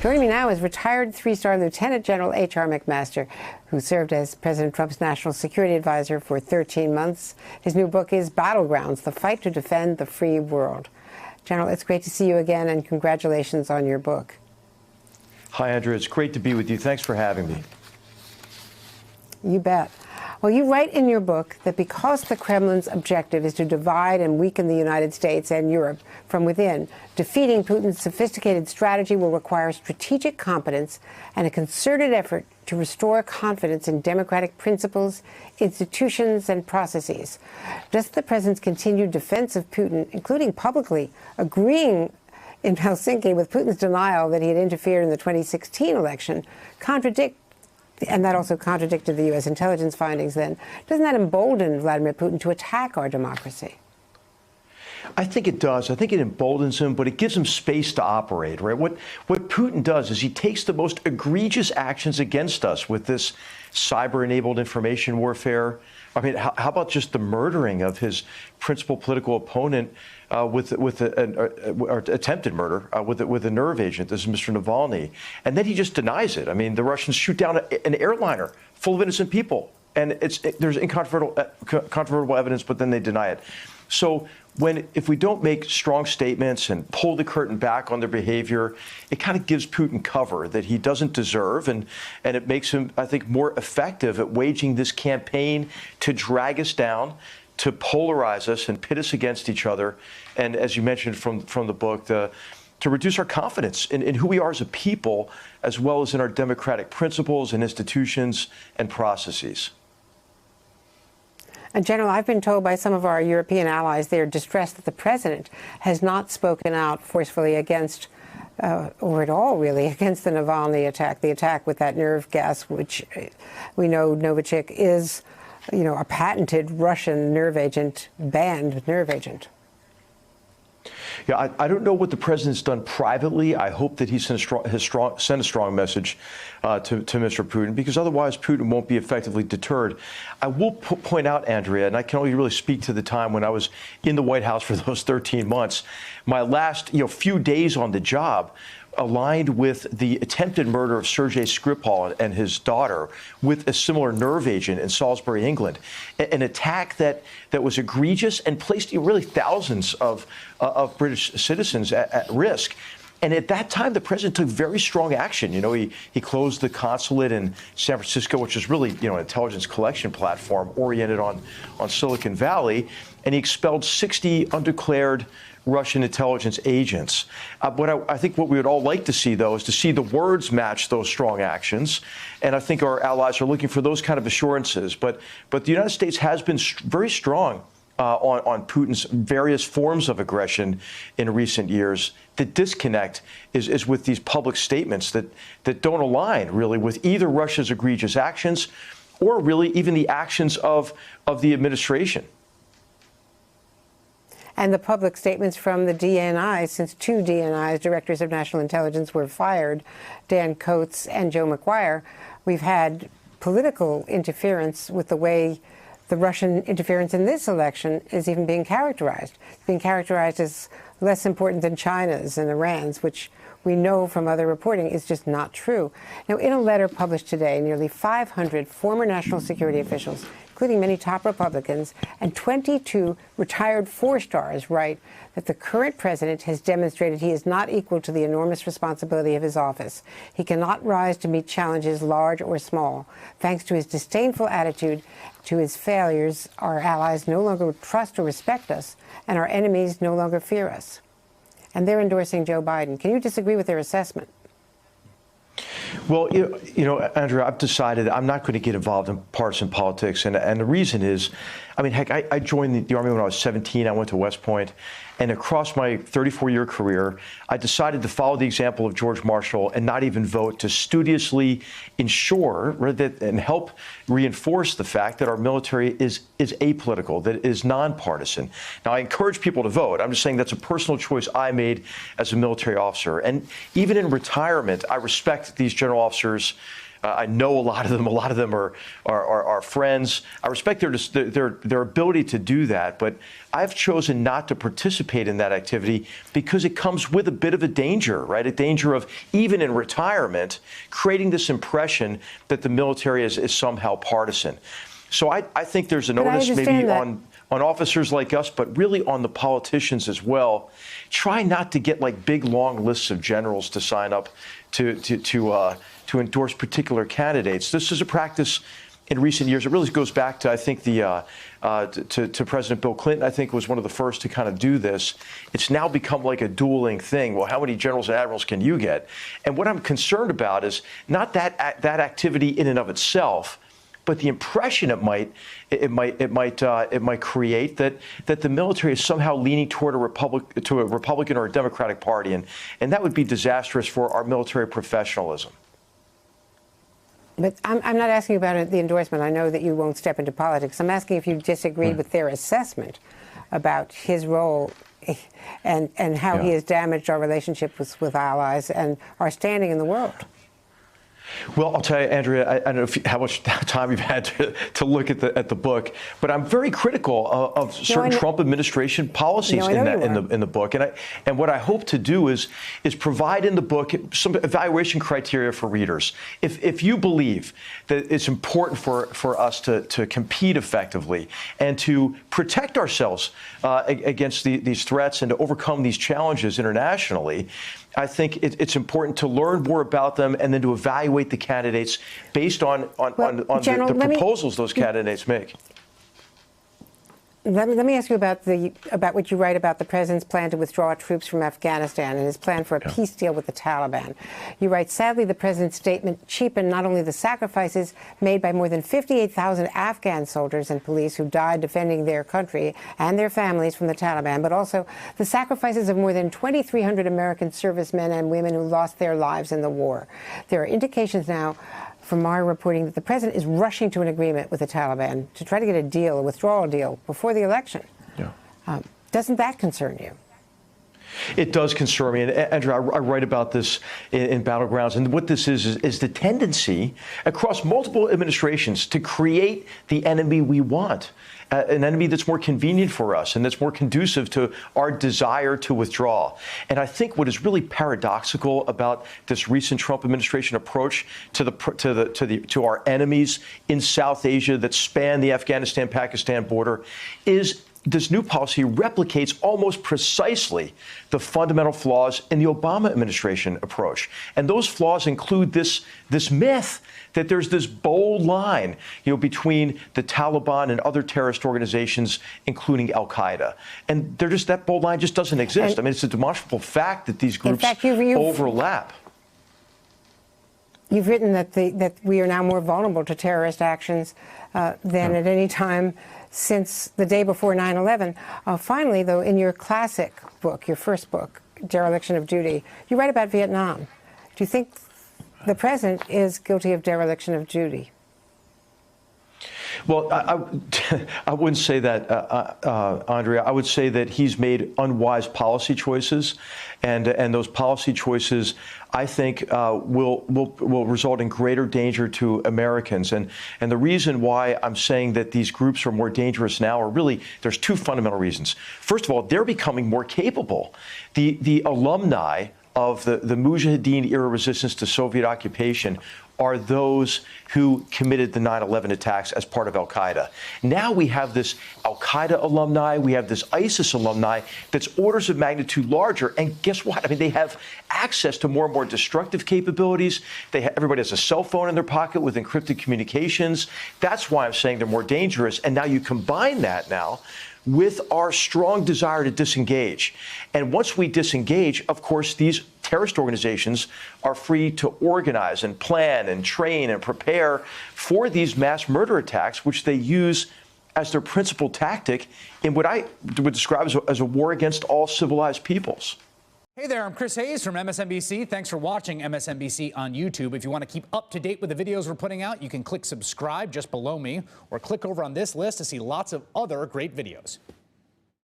Joining me now is retired three-star Lieutenant General H.R. McMaster, who served as President Trump's national security advisor for 13 months. His new book is Battlegrounds: The Fight to Defend the Free World. General, it's great to see you again, and congratulations on your book. Hi, Andrea. It's great to be with you. Thanks for having me. You bet. Well, you write in your book that because the Kremlin's objective is to divide and weaken the United States and Europe from within, defeating Putin's sophisticated strategy will require strategic competence and a concerted effort to restore confidence in democratic principles, institutions, and processes. Does the president's continued defense of Putin, including publicly agreeing in Helsinki with Putin's denial that he had interfered in the 2016 election, and that also contradicted the U.S. intelligence findings then, doesn't that embolden Vladimir Putin to attack our democracy? I think it does. I think it emboldens him, but it gives him space to operate, right? What Putin does is he takes the most egregious actions against us with this cyber-enabled information warfare. I mean, how about just the murdering of his principal political opponent with attempted murder with a nerve agent? This is Mr. Navalny. And then he just denies it. I mean, the Russians shoot down an airliner full of innocent people. And there's incontrovertible evidence, but then they deny it. So if we don't make strong statements and pull the curtain back on their behavior, it kind of gives Putin cover that he doesn't deserve, and it makes him, I think, more effective at waging this campaign to drag us down, to polarize us and pit us against each other, and as you mentioned from the book, to reduce our confidence in who we are as a people, as well as in our democratic principles and institutions and processes. And General, I've been told by some of our European allies they are distressed that the president has not spoken out forcefully against, or at all really, against the Navalny attack, the attack with that nerve gas, which we know Novichok is, a patented Russian nerve agent, banned nerve agent. Yeah, I don't know what the president's done privately. I hope that he sent a strong message to Mr. Putin, because otherwise Putin won't be effectively deterred. I will point out, Andrea, and I can only really speak to the time when I was in the White House for those 13 months, my last few days on the job aligned with the attempted murder of Sergei Skripal and his daughter with a similar nerve agent in Salisbury, England. An attack that was egregious and placed really thousands of British citizens at risk. And at that time, the president took very strong action. He closed the consulate in San Francisco, which is really, an intelligence collection platform oriented on Silicon Valley, and he expelled 60 undeclared Russian intelligence agents. I think what we would all like to see, though, is to see the words match those strong actions. And I think our allies are looking for those kind of assurances. But the United States has been very strong on Putin's various forms of aggression in recent years. The disconnect is with these public statements that don't align really with either Russia's egregious actions or really even the actions of the administration. And the public statements from the DNI, since two DNI's, Directors of National Intelligence, were fired, Dan Coats and Joe McGuire, we've had political interference with the way the Russian interference in this election is even being characterized. It's being characterized as less important than China's and Iran's, which we know from other reporting is just not true. Now, in a letter published today, nearly 500 former national security officials, including many top Republicans, and 22 retired four-stars, write that the current president has demonstrated he is not equal to the enormous responsibility of his office. He cannot rise to meet challenges large or small. Thanks to his disdainful attitude to his failures, our allies no longer trust or respect us, and our enemies no longer fear us. And they're endorsing Joe Biden. Can you disagree with their assessment? Well, Andrea, I've decided I'm not going to get involved in partisan politics. And the reason is, heck, I joined the Army when I was 17. I went to West Point. And across my 34-year career, I decided to follow the example of George Marshall and not even vote, to studiously ensure that and help reinforce the fact that our military is apolitical, that it is nonpartisan. Now, I encourage people to vote. I'm just saying that's a personal choice I made as a military officer. And even in retirement, I respect these general officers I know a lot of them. A lot of them are friends. I respect their ability to do that, but I've chosen not to participate in that activity because it comes with a bit of a danger, right? A danger of, even in retirement, creating this impression that the military is somehow partisan. So I think there's an onus maybe on officers like us, but really on the politicians as well. Try not to get like big, long lists of generals to sign up to endorse particular candidates. This is a practice in recent years. It really goes back to, I think, to President Bill Clinton. I think was one of the first to kind of do this. It's now become like a dueling thing. Well, how many generals and admirals can you get? And what I'm concerned about is not that activity in and of itself, but the impression it might create that the military is somehow leaning toward a Republican or a Democratic party, and that would be disastrous for our military professionalism. But I'm not asking about the endorsement. I know that you won't step into politics. I'm asking if you disagree with their assessment about his role and how he has damaged our relationship with allies and our standing in the world. Well, I'll tell you, Andrea, I don't know how much time you've had to look at the book, but I'm very critical of certain Trump administration policies in the book, and what I hope to do is provide in the book some evaluation criteria for readers. If you believe that it's important for us to compete effectively and to protect ourselves against these threats and to overcome these challenges internationally, I think it's important to learn more about them and then to evaluate the candidates based on General, the proposals those candidates make. Let me ask you about what you write about the president's plan to withdraw troops from Afghanistan and his plan for a peace deal with the Taliban. You write, sadly, the president's statement cheapened not only the sacrifices made by more than 58,000 Afghan soldiers and police who died defending their country and their families from the Taliban, but also the sacrifices of more than 2,300 American servicemen and women who lost their lives in the war. There are indications now from our reporting that the president is rushing to an agreement with the Taliban to try to get a withdrawal deal before the election. Yeah. Doesn't that concern you? It does concern me. And Andrew, I write about this in Battlegrounds. And what this is the tendency across multiple administrations to create the enemy we want, an enemy that's more convenient for us and that's more conducive to our desire to withdraw. And I think what is really paradoxical about this recent Trump administration approach to our enemies in South Asia that span the Afghanistan-Pakistan border is this new policy replicates almost precisely the fundamental flaws in the Obama administration approach. And those flaws include this myth that there's this bold line, between the Taliban and other terrorist organizations, including Al-Qaeda. And that bold line just doesn't exist. I mean, it's a demonstrable fact that these groups overlap. You've written that we are now more vulnerable to terrorist actions than at any time since the day before 9/11. Finally, though, in your classic book, your first book, Dereliction of Duty, you write about Vietnam. Do you think the president is guilty of dereliction of duty? Well, I wouldn't say that, Andrea. I would say that he's made unwise policy choices, and those policy choices, I think, will result in greater danger to Americans. And the reason why I'm saying that these groups are more dangerous now are really, there's two fundamental reasons. First of all, they're becoming more capable. The alumni of the Mujahideen-era resistance to Soviet occupation are those who committed the 9/11 attacks as part of Al-Qaeda. Now we have this Al-Qaeda alumni, we have this ISIS alumni that's orders of magnitude larger. And guess what? I mean, they have access to more and more destructive capabilities. Everybody has a cell phone in their pocket with encrypted communications. That's why I'm saying they're more dangerous. And now you combine that now with our strong desire to disengage. And once we disengage, of course, these terrorist organizations are free to organize and plan and train and prepare for these mass murder attacks, which they use as their principal tactic in what I would describe as a war against all civilized peoples. Hey there, I'm Chris Hayes from MSNBC. Thanks for watching MSNBC on YouTube. If you want to keep up to date with the videos we're putting out, you can click subscribe just below me or click over on this list to see lots of other great videos.